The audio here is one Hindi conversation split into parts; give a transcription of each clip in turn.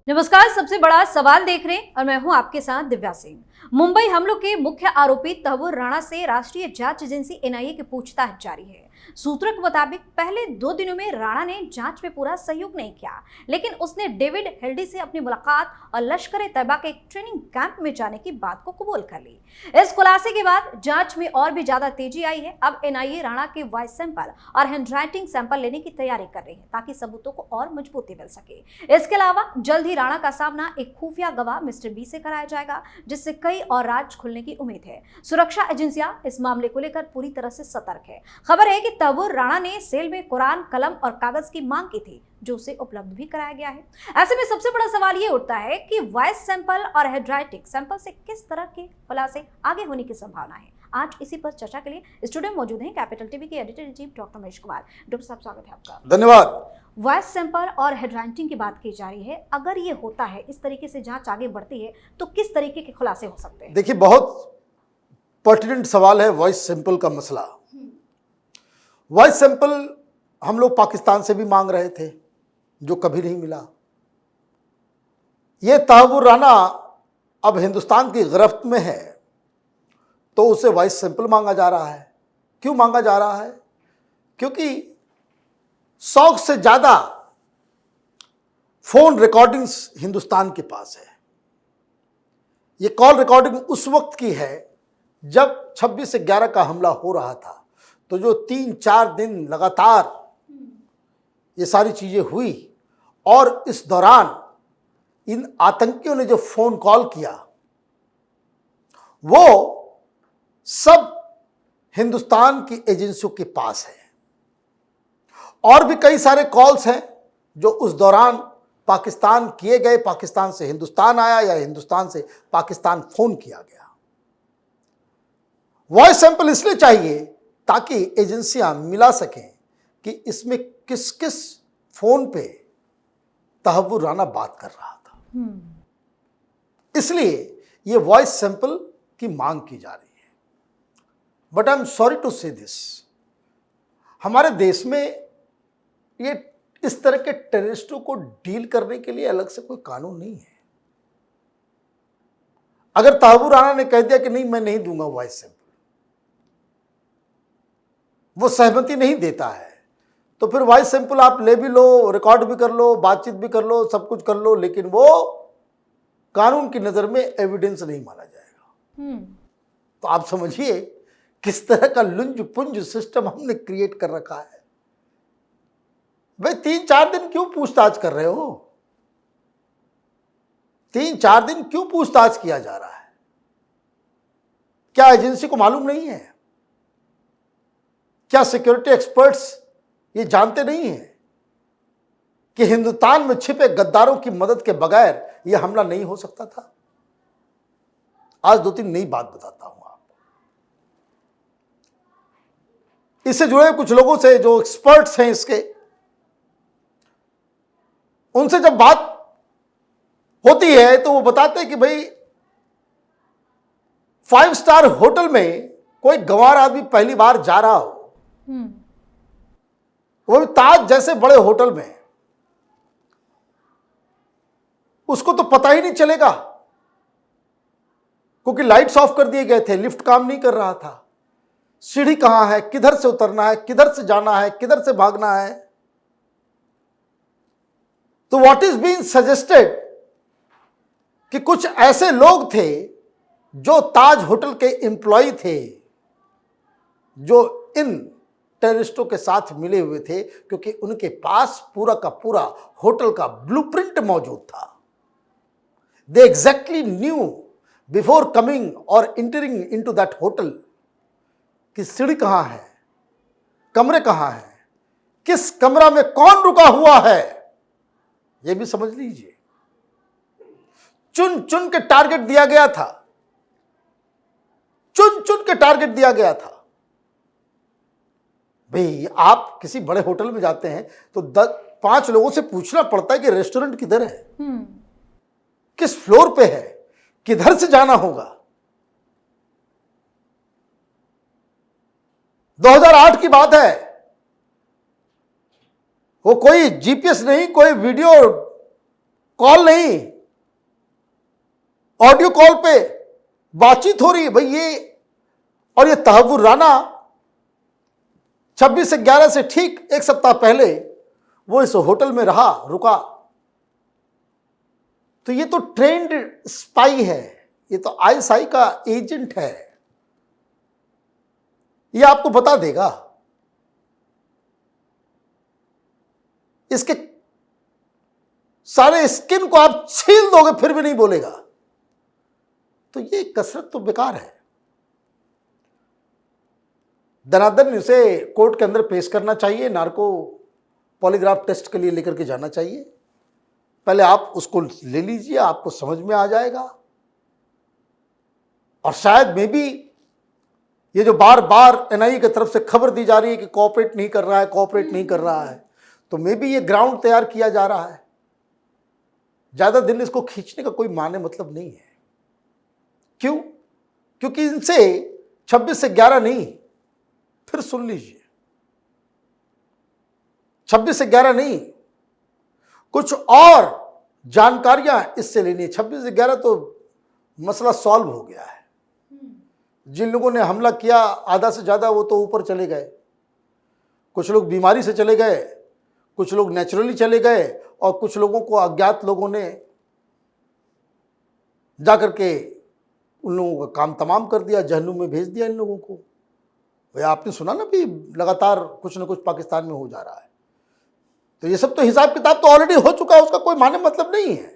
नमस्कार। सबसे बड़ा सवाल देख रहे हैं और मैं हूं आपके साथ दिव्या सिंह। मुंबई हमलों के मुख्य आरोपी तहव्वुर राणा से राष्ट्रीय जांच एजेंसी एनआईए की पूछताछ जारी है। सूत्रों के मुताबिक पहले 2 दिनों में राणा ने जांच में पूरा सहयोग नहीं किया, लेकिन उसने डेविड हेल्डी से अपनी मुलाकात और लश्कर-ए-तैयबा के एक ट्रेनिंग कैंप में जाने की बात को कबूल कर ली। इस खुलासे के बाद जांच में और भी ज्यादा तेजी आई है। अब एनआईए राणा के वॉइस सैंपल और हैंडराइटिंग सैंपल लेने की तैयारी कर रही है ताकि सबूतों को और मजबूती मिल सके। इसके अलावा जल्द ही राणा का सामना एक खुफिया गवाह मिस्टर बी से कराया जाएगा, जिससे कई और राज खुलने की उम्मीद है। सुरक्षा एजेंसियां इस मामले को लेकर पूरी तरह से सतर्क है। खबर है कि तहव्वुर राणा ने सेल में कुरान, कलम और कागज की मांग की थी, जो उसे उपलब्ध भी कराया गया है। ऐसे में सबसे बड़ा सवाल ये उठता है कि वॉइस सैंपल और हैंडराइटिंग सैंपल से किस तरह के खुलासे आगे होने की संभावना है। आज इसी पर चर्चा के लिए स्टूडियो में मौजूद हैं कैपिटल टीवी के editor in chief doctor Mahesh Kumar. Doctor साहब, स्वागत है आपका। धन्यवाद। वॉइस सैंपल और हैंडराइटिंग की बात की जा रही है। अगर ये होता है, इस तरीके से जांच आगे बढ़ती है, तो किस तरीके के खुलासे हो सकते हैं? देखिए, बहुत पर्टिनेंट सवाल है वॉइस सैंपल का मसला। वॉइस सैंपल हम लोग पाकिस्तान से भी मांग रहे थे, जो कभी नहीं मिला। ये तहव्वुर राणा अब हिंदुस्तान की गिरफ्त में है, तो उसे वॉइस सैंपल मांगा जा रहा है। क्यों मांगा जा रहा है? क्योंकि 100 से ज्यादा फोन रिकॉर्डिंग्स हिंदुस्तान के पास है। ये कॉल रिकॉर्डिंग उस वक्त की है जब 26/11 का हमला हो रहा था, तो जो 3-4 दिन लगातार ये सारी चीजें हुई, और इस दौरान इन आतंकियों ने जो फोन कॉल किया, वो सब हिंदुस्तान की एजेंसियों के पास है। और भी कई सारे कॉल्स हैं जो उस दौरान पाकिस्तान किए गए, पाकिस्तान से हिंदुस्तान आया या हिंदुस्तान से पाकिस्तान फोन किया गया। वॉइस सैंपल इसलिए चाहिए ताकि एजेंसियां मिला सकें कि इसमें किस किस फोन पे तहव्वुर राणा बात कर रहा था। इसलिए यह वॉइस सैंपल की मांग की जा रही है। But I am sorry to say this, हमारे देश में ये इस तरह के टेररिस्टों को डील करने के लिए अलग से कोई कानून नहीं है। अगर तहव्वुर राणा ने कह दिया कि नहीं, मैं नहीं दूंगा वॉइस सैंपल, वो सहमति नहीं देता है, तो फिर वॉइस सैंपल आप ले भी लो, रिकॉर्ड भी कर लो, बातचीत भी कर लो, सब कुछ कर लो, लेकिन वो कानून की नजर में एविडेंस नहीं माना जाएगा। तो आप समझिए किस तरह का लुंज पुंज सिस्टम हमने क्रिएट कर रखा है। भाई 3-4 दिन क्यों पूछताछ कर रहे हो? 3-4 दिन क्यों पूछताछ किया जा रहा है? क्या एजेंसी को मालूम नहीं है? क्या सिक्योरिटी एक्सपर्ट्स ये जानते नहीं हैं कि हिंदुस्तान में छिपे गद्दारों की मदद के बगैर यह हमला नहीं हो सकता था? आज 2-3 नई बात बताता हूं आपको। इससे जुड़े कुछ लोगों से जो एक्सपर्ट्स हैं इसके, उनसे जब बात होती है तो वो बताते हैं कि भाई 5 स्टार होटल में कोई गंवार आदमी पहली बार जा रहा हो, वो भी ताज जैसे बड़े होटल में, उसको तो पता ही नहीं चलेगा, क्योंकि लाइट्स ऑफ कर दिए गए थे, लिफ्ट काम नहीं कर रहा था, सीढ़ी कहां है, किधर से उतरना है, किधर से जाना है, किधर से भागना है। तो व्हाट इज बीइंग सजेस्टेड कि कुछ ऐसे लोग थे जो ताज होटल के एम्प्लॉय थे, जो इन टेररिस्टों के साथ मिले हुए थे, क्योंकि उनके पास पूरा का पूरा होटल का ब्लूप्रिंट मौजूद था। दे एग्जैक्टली न्यू बिफोर कमिंग और इंटरिंग इनटू दैट होटल कि सीढ़ी कहां है, कमरे कहां है, किस कमरा में कौन रुका हुआ है, यह भी समझ लीजिए। चुन चुन के टारगेट दिया गया था, चुन चुन के टारगेट दिया गया था। भाई आप किसी बड़े होटल में जाते हैं तो 5 लोगों से पूछना पड़ता है कि रेस्टोरेंट किधर है, किस फ्लोर पे है, किधर से जाना होगा। 2008 की बात है, वो कोई जीपीएस नहीं, कोई वीडियो कॉल नहीं, ऑडियो कॉल पे बातचीत हो रही है भाई। और ये तहव्वुर राना 26/11 से ठीक एक सप्ताह पहले वो इस होटल में रुका। तो ये तो ट्रेंड स्पाई है, ये तो आईएसआई का एजेंट है, ये आपको बता देगा। इसके सारे स्किन को आप छील दोगे फिर भी नहीं बोलेगा। तो ये कसरत तो बेकार है। दनादन इसे कोर्ट के अंदर पेश करना चाहिए, नार्को पॉलीग्राफ टेस्ट के लिए लेकर के जाना चाहिए। पहले आप उसको ले लीजिए, आपको समझ में आ जाएगा। और शायद मे बी ये जो बार बार एनआईए की तरफ से खबर दी जा रही है कि कोऑपरेट नहीं कर रहा है, कोऑपरेट नहीं कर रहा है, तो मे बी ये ग्राउंड तैयार किया जा रहा है। ज्यादा दिन इसको खींचने का कोई माने मतलब नहीं है। क्यों? क्योंकि इनसे 26 से 11 नहीं, फिर सुन लीजिए, 26 से 11 नहीं, कुछ और जानकारियां इससे लेनी है। 26 से 11 तो मसला सॉल्व हो गया है। जिन लोगों ने हमला किया आधा से ज्यादा वो तो ऊपर चले गए, कुछ लोग बीमारी से चले गए, कुछ लोग नेचुरली चले गए, और कुछ लोगों को अज्ञात लोगों ने जाकर के उन लोगों का काम तमाम कर दिया, जहन्नुम में भेज दिया इन लोगों को। भाई आपने सुना ना भी लगातार कुछ ना कुछ पाकिस्तान में हो जा रहा है। तो ये सब तो हिसाब किताब तो ऑलरेडी हो चुका है, उसका कोई माने मतलब नहीं है।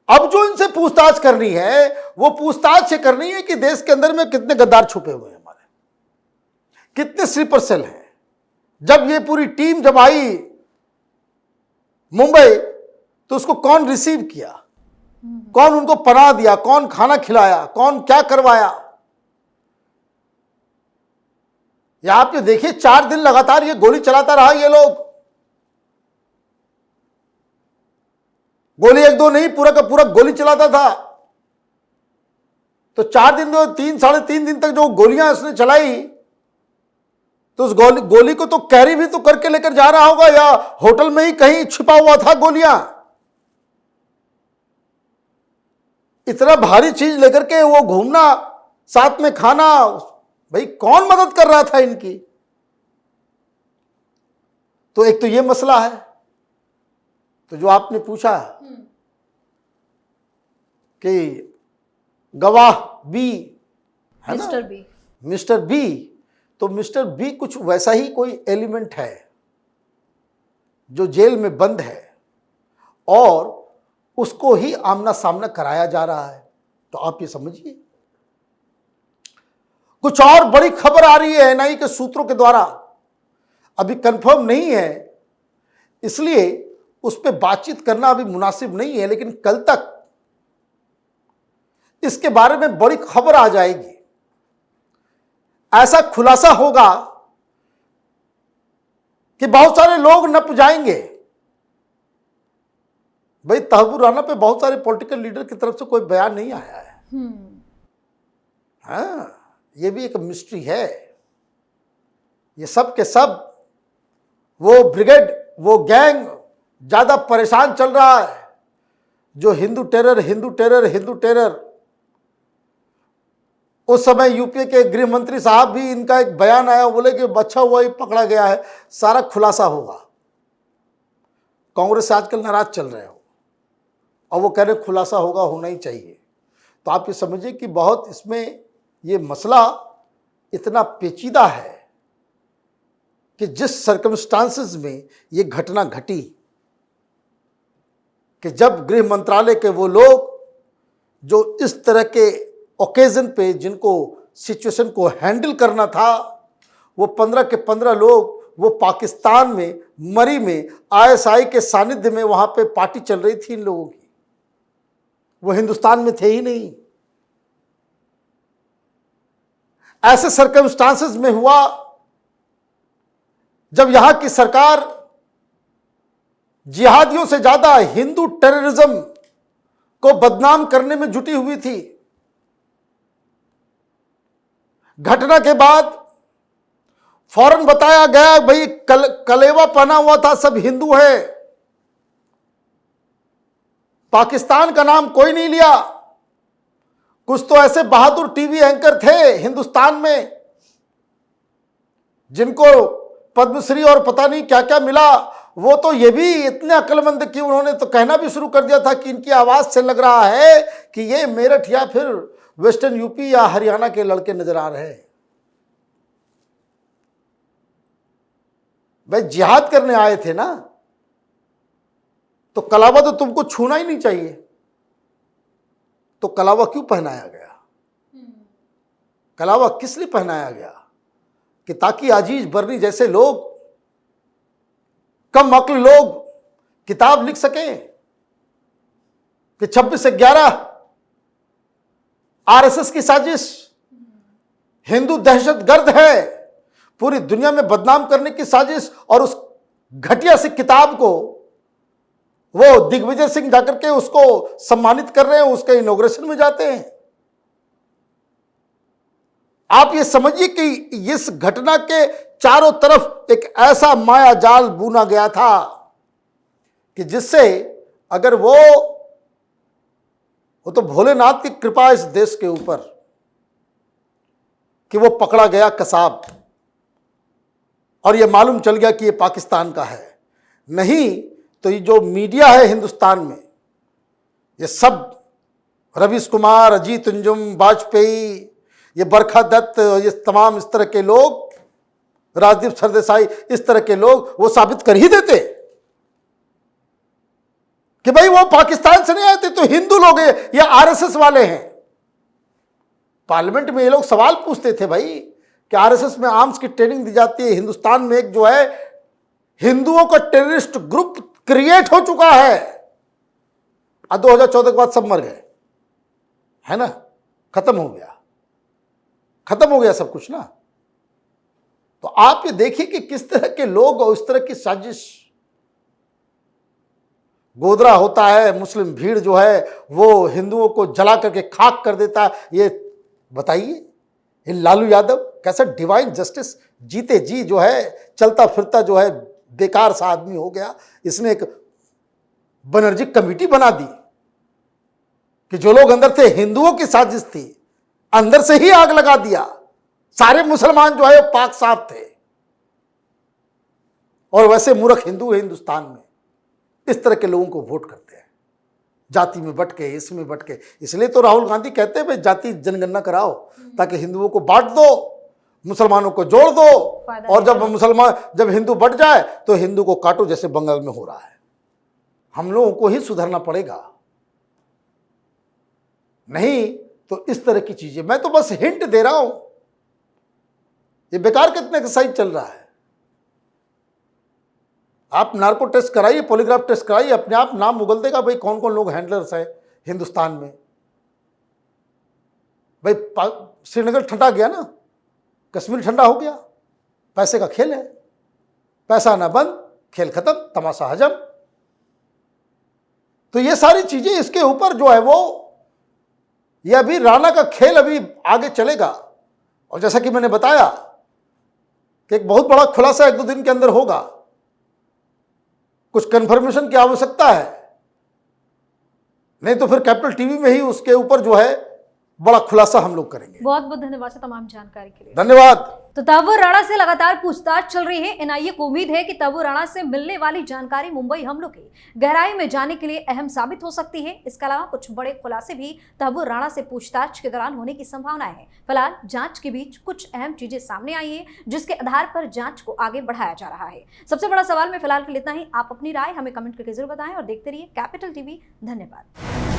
अब जो इनसे पूछताछ करनी है वो पूछताछ से करनी है कि देश के अंदर में कितने गद्दार छुपे हुए हैं हमारे, कितने स्लीपर सेल हैं। जब ये पूरी टीम जब आई मुंबई तो उसको कौन रिसीव किया, कौन उनको पनाह दिया, कौन खाना खिलाया, कौन क्या करवाया। यहां पे देखिए 4 दिन लगातार ये गोली चलाता रहा। ये लोग गोली 1-2 नहीं, पूरा का पूरा गोली चलाता था। तो 4 दिन, 3-3.5 दिन तक जो गोलियां उसने चलाई, तो उस गोली को तो कैरी भी तो करके लेकर जा रहा होगा, या होटल में ही कहीं छिपा हुआ था गोलियां। इतना भारी चीज लेकर के वो घूमना, साथ में खाना, भाई कौन मदद कर रहा था इनकी। तो एक तो ये मसला है। तो जो आपने पूछा कि गवाह बी है ना, मिस्टर बी, तो मिस्टर बी कुछ वैसा ही कोई एलिमेंट है जो जेल में बंद है और उसको ही आमना सामना कराया जा रहा है। तो आप ये समझिए, कुछ और बड़ी खबर आ रही है एनआईए के सूत्रों के द्वारा, अभी कंफर्म नहीं है, इसलिए उस पर बातचीत करना अभी मुनासिब नहीं है। लेकिन कल तक इसके बारे में बड़ी खबर आ जाएगी, ऐसा खुलासा होगा कि बहुत सारे लोग नप जाएंगे। भाई तहव्वुर राना पे बहुत सारे पॉलिटिकल लीडर की तरफ से कोई बयान नहीं आया है। हाँ, ये भी एक मिस्ट्री है। ये सब के सब वो ब्रिगेड, वो गैंग ज्यादा परेशान चल रहा है, जो हिंदू टेरर। उस समय यूपी के गृह मंत्री साहब भी, इनका एक बयान आया, बोले कि बच्चा हुआ ही पकड़ा गया है, सारा खुलासा होगा। कांग्रेस से आजकल नाराज चल रहे हो और वो कह रहे खुलासा होगा, होना ही चाहिए। तो आप ये समझिए कि बहुत इसमें ये मसला इतना पेचीदा है कि जिस सर्कमस्टांसेस में ये घटना घटी, कि जब गृह मंत्रालय के वो लोग जो इस तरह के ओकेजन पे, जिनको सिचुएशन को हैंडल करना था, वो 15 के 15 लोग वो पाकिस्तान में मरी में आईएसआई के सानिध्य में वहां पे पार्टी चल रही थी इन लोगों की, वो हिंदुस्तान में थे ही नहीं। ऐसे सर्कमस्टांसेस में हुआ जब यहां की सरकार जिहादियों से ज्यादा हिंदू टेररिज्म को बदनाम करने में जुटी हुई थी। घटना के बाद फौरन बताया गया भाई कलेवा पहना हुआ था, सब हिंदू है। पाकिस्तान का नाम कोई नहीं लिया। कुछ तो ऐसे बहादुर टीवी एंकर थे हिंदुस्तान में जिनको पद्मश्री और पता नहीं क्या क्या मिला, वो तो ये भी इतने अक्लमंद कि उन्होंने तो कहना भी शुरू कर दिया था कि इनकी आवाज से लग रहा है कि ये मेरठ या फिर वेस्टर्न यूपी या हरियाणा के लड़के नजर आ रहे हैं। भाई जिहाद करने आए थे ना, तो कलावा तो तुमको छूना ही नहीं चाहिए, तो कलावा क्यों पहनाया गया? कलावा किस लिए पहनाया गया? कि ताकि अजीज बर्नी जैसे लोग, कम अक्ल लोग किताब लिख सकें कि 26/11 आरएसएस की साजिश, हिंदू दहशतगर्द है, पूरी दुनिया में बदनाम करने की साजिश। और उस घटिया सी किताब को वो दिग्विजय सिंह जाकर के उसको सम्मानित कर रहे हैं, उसके इनॉग्रेशन में जाते हैं। आप ये समझिए कि इस घटना के चारों तरफ एक ऐसा माया जाल बुना गया था कि जिससे अगर वो तो भोलेनाथ की कृपा इस देश के ऊपर कि वो पकड़ा गया कसाब और ये मालूम चल गया कि ये पाकिस्तान का है। नहीं तो ये जो मीडिया है हिंदुस्तान में, ये सब रवीश कुमार, अजीत अंजुम, वाजपेयी, ये बरखा दत्त, ये तमाम इस तरह के लोग, राजदीप सरदेसाई, इस तरह के लोग वो साबित कर ही देते कि भाई वो पाकिस्तान से नहीं आए थे, तो हिंदू लोग हैं या आरएसएस वाले हैं। पार्लियामेंट में ये लोग सवाल पूछते थे भाई कि आरएसएस में आर्म्स की ट्रेनिंग दी जाती है, हिंदुस्तान में एक जो है हिंदुओं का टेररिस्ट ग्रुप क्रिएट हो चुका है। 2014 के बाद सब मर गए, है ना, खत्म हो गया सब कुछ ना। तो आप ये देखिए कि किस तरह के लोग और इस तरह की साजिश, गोदरा होता है, मुस्लिम भीड़ जो है वो हिंदुओं को जला करके खाक कर देता है। ये बताइए, ये लालू यादव कैसा डिवाइन जस्टिस जीते जी जो है चलता फिरता जो है बेकार सा आदमी हो गया। इसने एक बनर्जी कमेटी बना दी कि जो लोग अंदर थे, हिंदुओं की साजिश थी, अंदर से ही आग लगा दिया। सारे मुसलमान जो है पाक साफ थे और वैसे मूर्ख हिंदू है हिंदुस्तान में, इस तरह के लोगों को वोट करते हैं, जाति में बट के, इसमें बट के। इसलिए तो राहुल गांधी कहते हैं भाई जाति जनगणना कराओ ताकि हिंदुओं को बांट दो, मुसलमानों को जोड़ दो, और जब हिंदू बट जाए तो हिंदू को काटो, जैसे बंगाल में हो रहा है। हम लोगों को ही सुधरना पड़ेगा, नहीं तो इस तरह की चीजें। मैं तो बस हिंट दे रहा हूं, ये बेकार कितने एक्सरसाइज चल रहा है। आप नार्को टेस्ट कराइए, पॉलीग्राफ टेस्ट कराइए, अपने आप नाम उगल देगा भाई कौन कौन लोग हैंडलर्स हैं हिंदुस्तान में। भाई श्रीनगर ठंडा गया ना, कश्मीर ठंडा हो गया, पैसे का खेल है, पैसा ना बंद, खेल खत्म, तमाशा हजम। तो ये सारी चीजें इसके ऊपर जो है वो, ये अभी राणा का खेल अभी आगे चलेगा। और जैसा कि मैंने बताया कि एक बहुत बड़ा खुलासा 1-2 दिन के अंदर होगा, कुछ कंफर्मेशन की आवश्यकता है, नहीं तो फिर कैपिटल टीवी में ही उसके ऊपर जो है बड़ा खुलासा हम लोग करेंगे। बहुत बहुत धन्यवाद सर तमाम जानकारी के लिए। धन्यवाद। तो तहव्वुर राणा से लगातार पूछताछ चल रही है। एनआईए को उम्मीद है कि तहव्वुर राणा से मिलने वाली जानकारी मुंबई हमलों की गहराई में जाने के लिए अहम साबित हो सकती है। इसके अलावा कुछ बड़े खुलासे भी तहव्वुर राणा से पूछताछ के दौरान होने की संभावनाएं है। फिलहाल जांच के बीच कुछ अहम चीजें सामने आई है, जिसके आधार पर जांच को आगे बढ़ाया जा रहा है। सबसे बड़ा सवाल में फिलहाल के लिए इतना ही। आप अपनी राय हमें कमेंट करके जरूर बताएं और देखते रहिए कैपिटल टीवी। धन्यवाद।